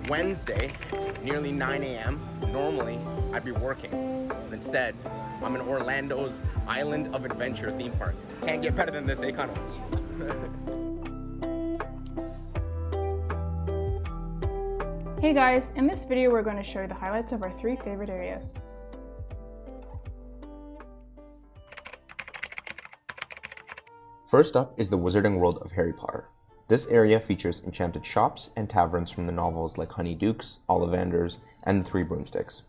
Wednesday, nearly 9 a.m. Normally, I'd be working. But instead, I'm in Orlando's Island of Adventure theme park. Can't get better than this, eh, Koto? Hey guys, in this video we're going to show you the highlights of our 3 favorite areas. First up is the Wizarding World of Harry Potter. This area features enchanted shops and taverns from the novels like Honeydukes, Ollivanders, and the Three Broomsticks.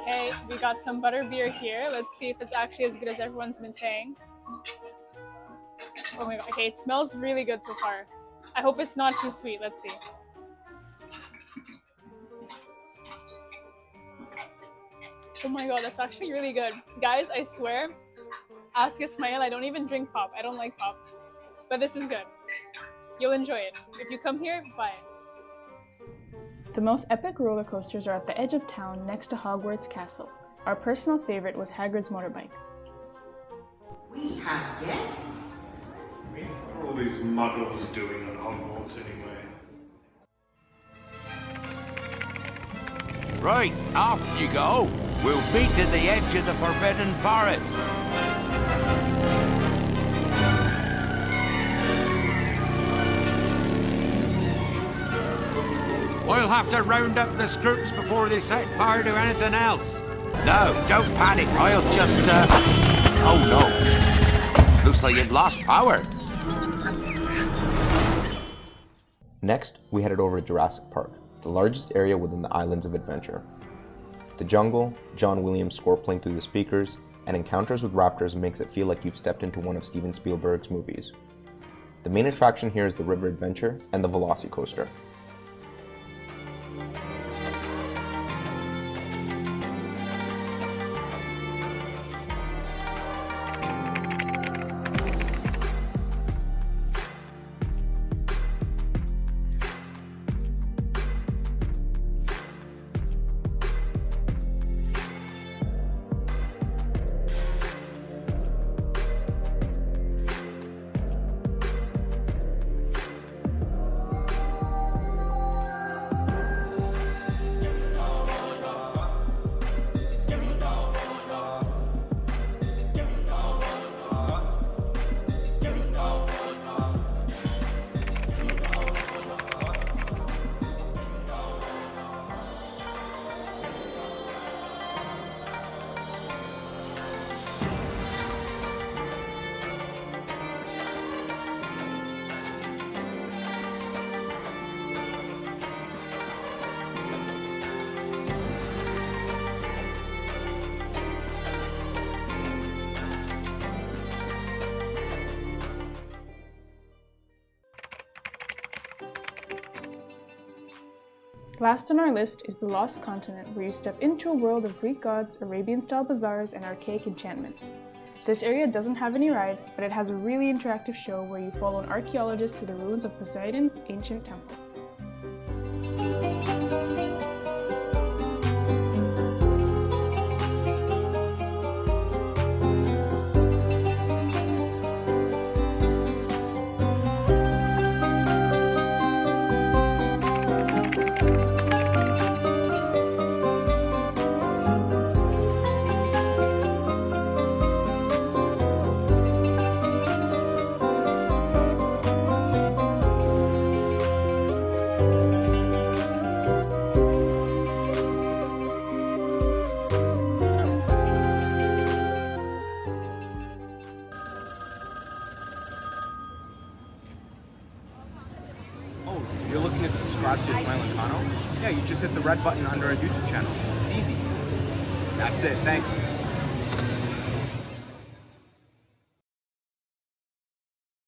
Okay, we got some butterbeer here. Let's see if it's actually as good as everyone's been saying. Oh my god, okay, it smells really good so far. I hope it's not too sweet, let's see. Oh my god, that's actually really good. Guys, I swear, ask Ismail, I don't even drink pop. I don't like pop. But this is good. You'll enjoy it. If you come here, buy it. The most epic roller coasters are at the edge of town next to Hogwarts Castle. Our personal favorite was Hagrid's motorbike. We have guests. What are all these muggles doing at Hogwarts anyway? Right, off you go. We'll meet at the edge of the Forbidden Forest. We'll have to round up the Scroots before they set fire to anything else. No, don't panic. I'll just, Oh no. Looks like you've lost power. Next, we headed over to Jurassic Park, the largest area within the Islands of Adventure. The jungle, John Williams score playing through the speakers, and encounters with raptors makes it feel like you've stepped into one of Steven Spielberg's movies. The main attraction here is the River Adventure and the Velocicoaster. Last on our list is the Lost Continent, where you step into a world of Greek gods, Arabian-style bazaars, and archaic enchantments. This area doesn't have any rides, but it has a really interactive show where you follow an archaeologist through the ruins of Poseidon's ancient temple. You're looking to subscribe to Smile and Kano? Yeah, you just hit the red button under our YouTube channel. It's easy. That's it. Thanks.